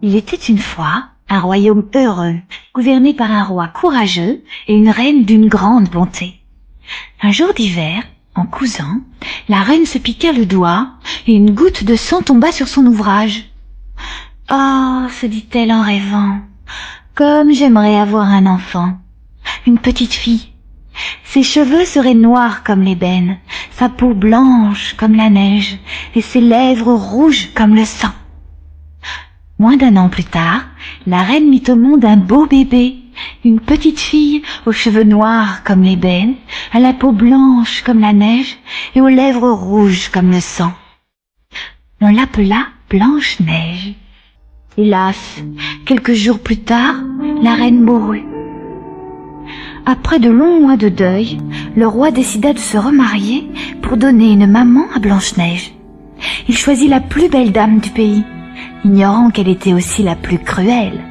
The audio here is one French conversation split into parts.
Il était une fois un royaume heureux, gouverné par un roi courageux et une reine d'une grande bonté. Un jour d'hiver, en cousant, la reine se piqua le doigt et une goutte de sang tomba sur son ouvrage. « Oh, se dit-elle en rêvant, comme j'aimerais avoir un enfant, une petite fille. Ses cheveux seraient noirs comme l'ébène, sa peau blanche comme la neige et ses lèvres rouges comme le sang. » Moins d'un an plus tard, la reine mit au monde un beau bébé, une petite fille aux cheveux noirs comme l'ébène, à la peau blanche comme la neige et aux lèvres rouges comme le sang. On l'appela Blanche-Neige. Hélas, quelques jours plus tard, la reine mourut. Après de longs mois de deuil, le roi décida de se remarier pour donner une maman à Blanche-Neige. Il choisit la plus belle dame du pays, ignorant qu'elle était aussi la plus cruelle.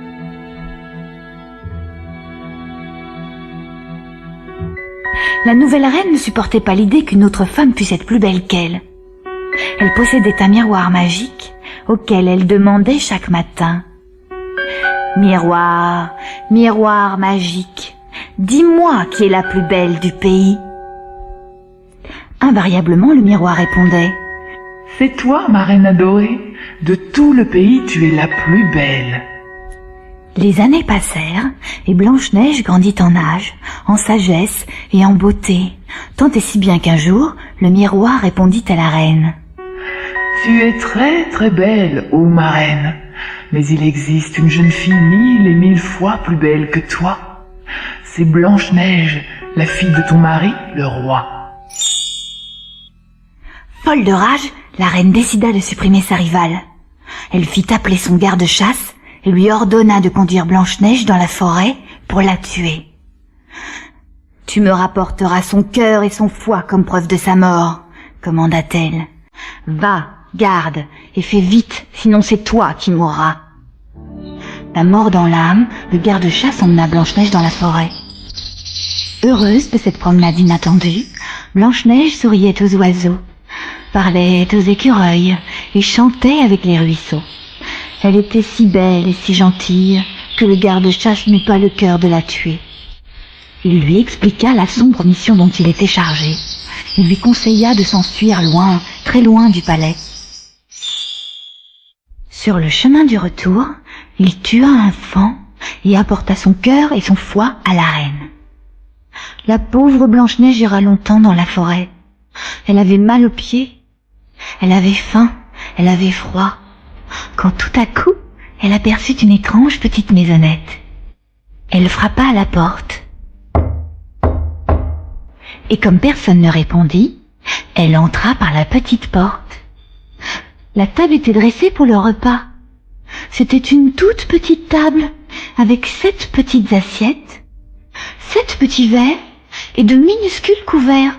La nouvelle reine ne supportait pas l'idée qu'une autre femme puisse être plus belle qu'elle. Elle possédait un miroir magique auquel elle demandait chaque matin: « Miroir, miroir magique, dis-moi qui est la plus belle du pays. » Invariablement, le miroir répondait: « C'est toi, ma reine adorée. De tout le pays, tu es la plus belle. » Les années passèrent et Blanche-Neige grandit en âge, en sagesse et en beauté, tant et si bien qu'un jour, le miroir répondit à la reine: « Tu es très très belle, ô ma reine, mais il existe une jeune fille 1000 et 1000 fois plus belle que toi. C'est Blanche-Neige, la fille de ton mari, le roi. » Folle de rage, la reine décida de supprimer sa rivale. Elle fit appeler son garde-chasse et lui ordonna de conduire Blanche-Neige dans la forêt pour la tuer. « Tu me rapporteras son cœur et son foie comme preuve de sa mort, » commanda-t-elle. « Va, garde, et fais vite, sinon c'est toi qui mourras. » La mort dans l'âme, le garde-chasse emmena Blanche-Neige dans la forêt. Heureuse de cette promenade inattendue, Blanche-Neige souriait aux oiseaux, parlait aux écureuils et chantait avec les ruisseaux. Elle était si belle et si gentille que le garde-chasse n'eut pas le cœur de la tuer. Il lui expliqua la sombre mission dont il était chargé. Il lui conseilla de s'enfuir loin, très loin du palais. Sur le chemin du retour, il tua un faon et apporta son cœur et son foie à la reine. La pauvre Blanche-Neige ira longtemps dans la forêt. Elle avait mal aux pieds, elle avait faim, elle avait froid, quand tout à coup, elle aperçut une étrange petite maisonnette. Elle frappa à la porte. Et comme personne ne répondit, elle entra par la petite porte. La table était dressée pour le repas. C'était une toute petite table, avec 7 petites assiettes, 7 petits verres et de minuscules couverts.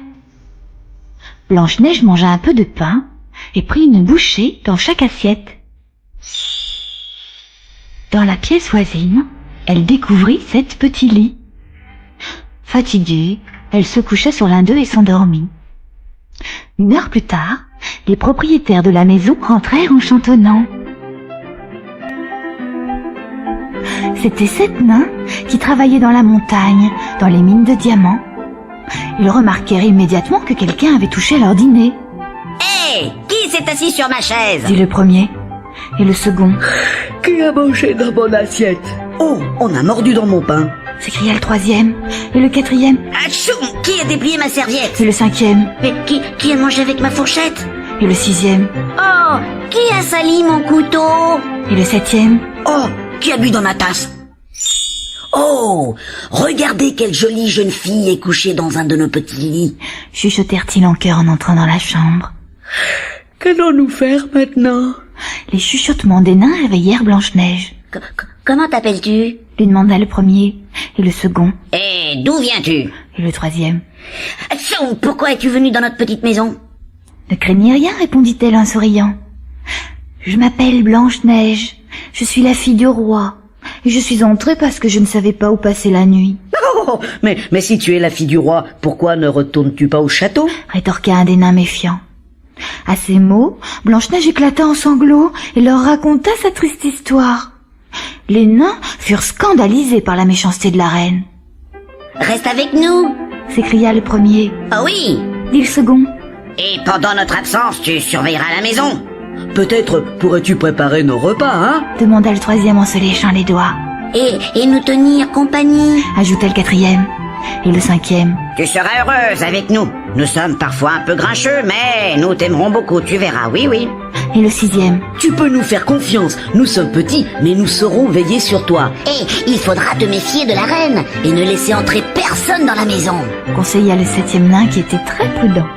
Blanche-Neige mangea un peu de pain et prit une bouchée dans chaque assiette. Dans la pièce voisine, elle découvrit 7 petits lits. Fatiguée, elle se coucha sur l'un d'eux et s'endormit. 1 heure plus tard, les propriétaires de la maison rentrèrent en chantonnant. C'étaient 7 nains qui travaillaient dans la montagne, dans les mines de diamants. Ils remarquèrent immédiatement que quelqu'un avait touché leur dîner. « Hé, qui s'est assis sur ma chaise ?» dit le premier. Et le second. « Qui a mangé dans mon assiette ?»« Oh, on a mordu dans mon pain !» s'écria le troisième. Et le quatrième. « Atchoum, qui a déplié ma serviette ?» Et le cinquième. « Mais qui a mangé avec ma fourchette ?» Et le sixième. « Oh, qui a sali mon couteau ?» Et le septième. « Oh, qui a bu dans ma tasse ?» Oh, regardez quelle jolie jeune fille est couchée dans un de nos petits lits, chuchotèrent-ils en chœur en entrant dans la chambre. Qu'allons-nous faire maintenant? Les chuchotements des nains réveillèrent Blanche-Neige. Comment t'appelles-tu? Lui demanda le premier, et le second. Et d'où viens-tu? Et le troisième. Pourquoi es-tu venu dans notre petite maison? Ne craignez rien, répondit-elle en souriant. Je m'appelle Blanche-Neige, je suis la fille du roi. Et je suis entrée parce que je ne savais pas où passer la nuit. Oh, mais si tu es la fille du roi, pourquoi ne retournes-tu pas au château? Rétorqua un des nains méfiants. À ces mots, Blanche-Neige éclata en sanglots et leur raconta sa triste histoire. Les nains furent scandalisés par la méchanceté de la reine. « Reste avec nous !» s'écria le premier. « Oh oui !» dit le second. « Et pendant notre absence, tu surveilleras la maison !» « Peut-être pourrais-tu préparer nos repas, hein ?» demanda le troisième en se léchant les doigts. Et nous tenir compagnie !» ajouta le quatrième. Et le cinquième. « Tu seras heureuse avec nous. Nous sommes parfois un peu grincheux, mais nous t'aimerons beaucoup, tu verras, oui, oui. » Et le sixième. « Tu peux nous faire confiance. Nous sommes petits, mais nous saurons veiller sur toi. » « Et il faudra te méfier de la reine et ne laisser entrer personne dans la maison. » conseilla le septième nain qui était très prudent.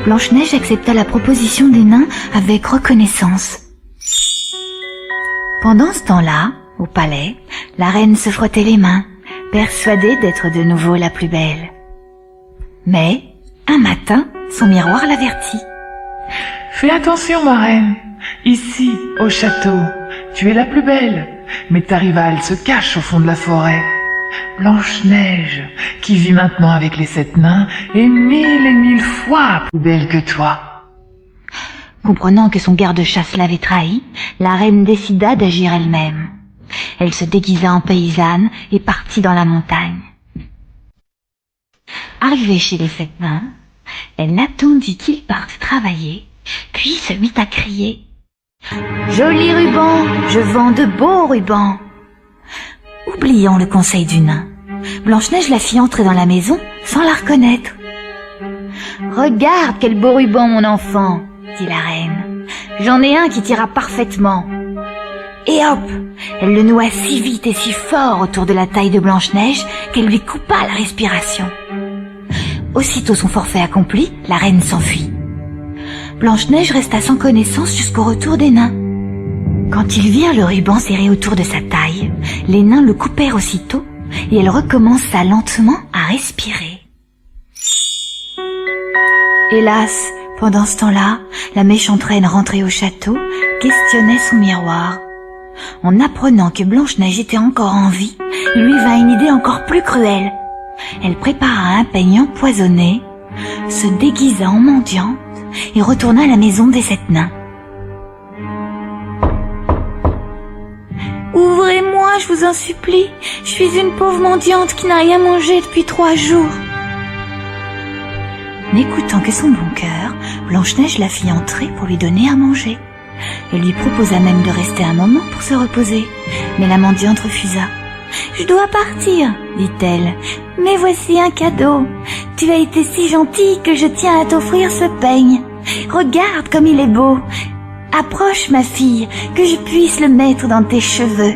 Blanche-Neige accepta la proposition des nains avec reconnaissance. Pendant ce temps-là, au palais, la reine se frottait les mains, persuadée d'être de nouveau la plus belle. Mais, un matin, son miroir l'avertit. « Fais attention, ma reine. Ici, au château, tu es la plus belle, mais ta rivale se cache au fond de la forêt. Blanche-Neige, qui vit maintenant avec les 7 nains, est 1000 et 1000 fois plus belle que toi. » Comprenant que son garde-chasse l'avait trahi, la reine décida d'agir elle-même. Elle se déguisa en paysanne et partit dans la montagne. Arrivée chez les 7 nains, elle n'attendit qu'ils partent travailler, puis se mit à crier. « Joli ruban, je vends de beaux rubans !» Oubliant le conseil du nain, Blanche-Neige la fit entrer dans la maison sans la reconnaître. « Regarde quel beau ruban, mon enfant !» dit la reine. « J'en ai un qui t'ira parfaitement. » Et hop, elle le noua si vite et si fort autour de la taille de Blanche-Neige qu'elle lui coupa la respiration. Aussitôt son forfait accompli, la reine s'enfuit. Blanche-Neige resta sans connaissance jusqu'au retour des nains. Quand ils virent le ruban serré autour de sa taille, les nains le coupèrent aussitôt et elle recommença lentement à respirer. Hélas, pendant ce temps-là, la méchante reine rentrée au château questionnait son miroir. En apprenant que Blanche-Neige était encore en vie, il lui vint une idée encore plus cruelle. Elle prépara un peigne empoisonné, se déguisa en mendiante et retourna à la maison des 7 nains. « Ouvrez-moi, je vous en supplie, je suis une pauvre mendiante qui n'a rien mangé depuis 3 jours. » N'écoutant que son bon cœur, Blanche-Neige la fit entrer pour lui donner à manger. Elle lui proposa même de rester un moment pour se reposer, mais la mendiante refusa. « Je dois partir, dit-elle, mais voici un cadeau. Tu as été si gentille que je tiens à t'offrir ce peigne. Regarde comme il est beau. Approche, ma fille, que je puisse le mettre dans tes cheveux. »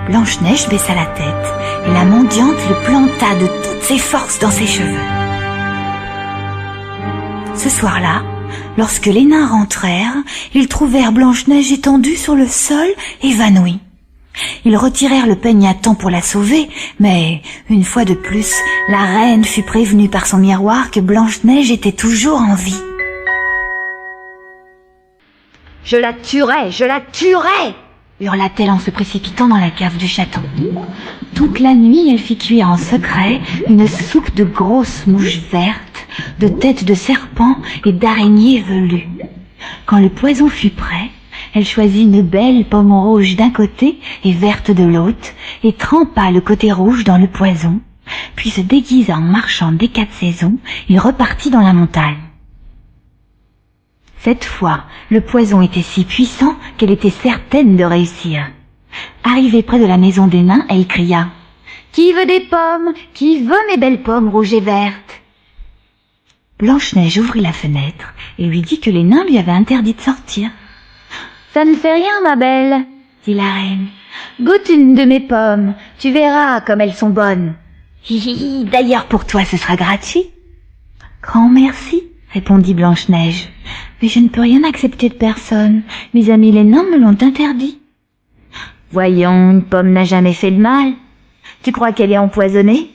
Blanche-Neige baissa la tête et la mendiante le planta de toutes ses forces dans ses cheveux. Ce soir-là, lorsque les nains rentrèrent, ils trouvèrent Blanche-Neige étendue sur le sol, évanouie. Ils retirèrent le peigne à temps pour la sauver, mais, une fois de plus, la reine fut prévenue par son miroir que Blanche-Neige était toujours en vie. « Je la tuerai, je la tuerai !» hurla-t-elle en se précipitant dans la cave du château. Toute la nuit, elle fit cuire en secret une soupe de grosses mouches vertes, de têtes de serpents et d'araignées velues. Quand le poison fut prêt, elle choisit une belle pomme rouge d'un côté et verte de l'autre, et trempa le côté rouge dans le poison, puis se déguisa en marchand des 4 saisons et repartit dans la montagne. Cette fois, le poison était si puissant qu'elle était certaine de réussir. Arrivée près de la maison des nains, elle cria « Qui veut des pommes? Qui veut mes belles pommes rouges et vertes ?» Blanche-Neige ouvrit la fenêtre et lui dit que les nains lui avaient interdit de sortir. « Ça ne fait rien, ma belle, » dit la reine. « Goûte une de mes pommes, tu verras comme elles sont bonnes. Hi, d'ailleurs pour toi ce sera gratuit. »« Grand merci, » répondit Blanche-Neige. « Mais je ne peux rien accepter de personne, mes amis les nains me l'ont interdit. »« Voyons, une pomme n'a jamais fait de mal. Tu crois qu'elle est empoisonnée?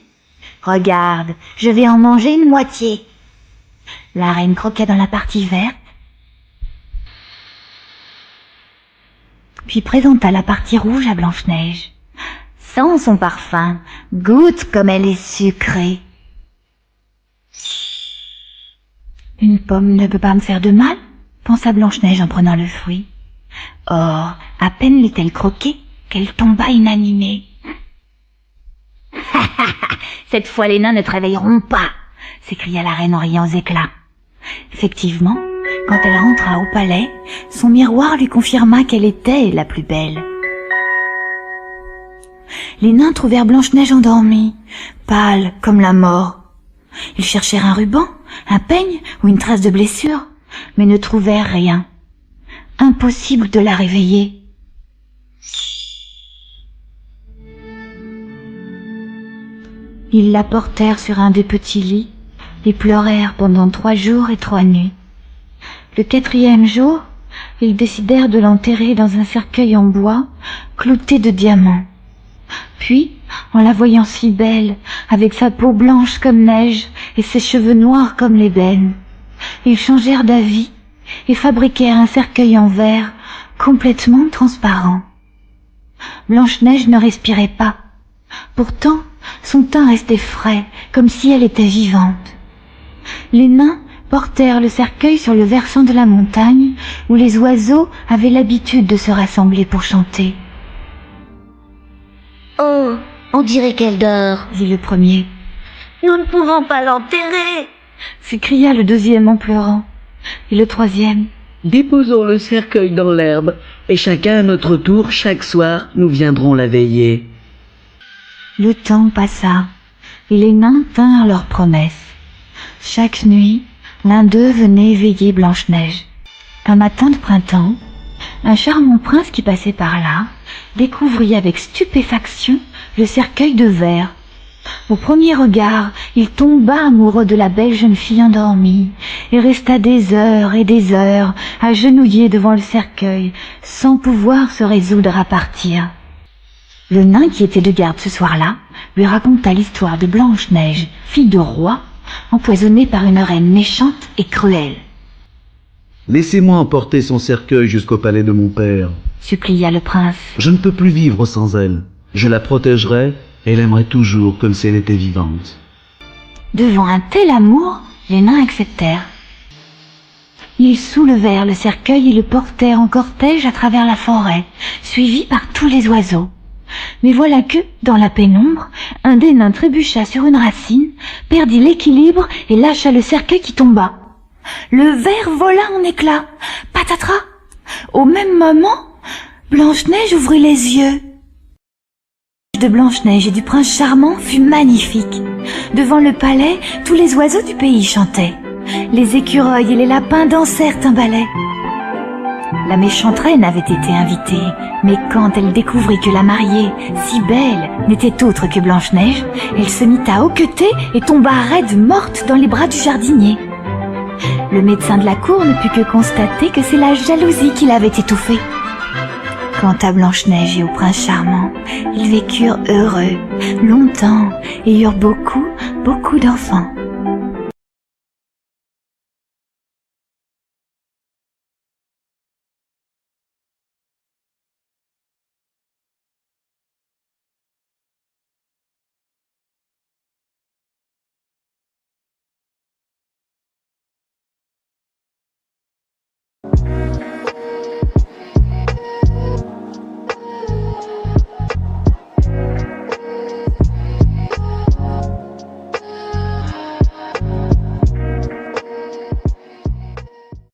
Regarde, je vais en manger une moitié. » La reine croqua dans la partie verte, puis présenta la partie rouge à Blanche-Neige. « Sens son parfum, goûte comme elle est sucrée. »« Une pomme ne peut pas me faire de mal, » pensa Blanche-Neige en prenant le fruit. Or, à peine l'eut-elle croquée qu'elle tomba inanimée. « Cette fois les nains ne te réveilleront pas !» s'écria la reine en riant aux éclats. Effectivement, quand elle rentra au palais, son miroir lui confirma qu'elle était la plus belle. Les nains trouvèrent Blanche-Neige endormie, pâle comme la mort. Ils cherchèrent un ruban, un peigne ou une trace de blessure, mais ne trouvèrent rien. Impossible de la réveiller. Ils la portèrent sur un des petits lits et pleurèrent pendant 3 jours et 3 nuits. Le 4e jour, ils décidèrent de l'enterrer dans un cercueil en bois clouté de diamants. Puis, en la voyant si belle, avec sa peau blanche comme neige et ses cheveux noirs comme l'ébène, ils changèrent d'avis et fabriquèrent un cercueil en verre complètement transparent. Blanche-Neige ne respirait pas. Pourtant, son teint restait frais, comme si elle était vivante. Les nains portèrent le cercueil sur le versant de la montagne, où les oiseaux avaient l'habitude de se rassembler pour chanter. « Oh, on dirait qu'elle dort !» dit le premier. « Nous ne pouvons pas l'enterrer !» s'écria le 2e en pleurant, et le 3e. « Déposons le cercueil dans l'herbe, et chacun à notre tour, chaque soir, nous viendrons la veiller. » Le temps passa, et les nains tinrent leurs promesses. Chaque nuit, l'un d'eux venait veiller Blanche-Neige. Un matin de printemps, un charmant prince qui passait par là découvrit avec stupéfaction le cercueil de verre. Au premier regard, il tomba amoureux de la belle jeune fille endormie et resta des heures et des heures agenouillé devant le cercueil sans pouvoir se résoudre à partir. Le nain qui était de garde ce soir-là lui raconta l'histoire de Blanche-Neige, fille de roi, empoisonnée par une reine méchante et cruelle. « Laissez-moi emporter son cercueil jusqu'au palais de mon père, » supplia le prince. « Je ne peux plus vivre sans elle. Je la protégerai et l'aimerai toujours comme si elle était vivante. » Devant un tel amour, les nains acceptèrent. Ils soulevèrent le cercueil et le portèrent en cortège à travers la forêt, suivis par tous les oiseaux. Mais voilà que, dans la pénombre, un des nains trébucha sur une racine, perdit l'équilibre et lâcha le cercueil qui tomba. Le verre vola en éclats. Patatras! Au même moment, Blanche-Neige ouvrit les yeux. De Blanche-Neige et du prince charmant fut magnifique. Devant le palais, tous les oiseaux du pays chantaient. Les écureuils et les lapins dansèrent un ballet. La méchante reine avait été invitée, mais quand elle découvrit que la mariée, si belle, n'était autre que Blanche-Neige, elle se mit à hoqueter et tomba raide morte dans les bras du jardinier. Le médecin de la cour ne put que constater que c'est la jalousie qui l'avait étouffée. Quant à Blanche-Neige et au prince charmant, ils vécurent heureux, longtemps, et eurent beaucoup, beaucoup d'enfants.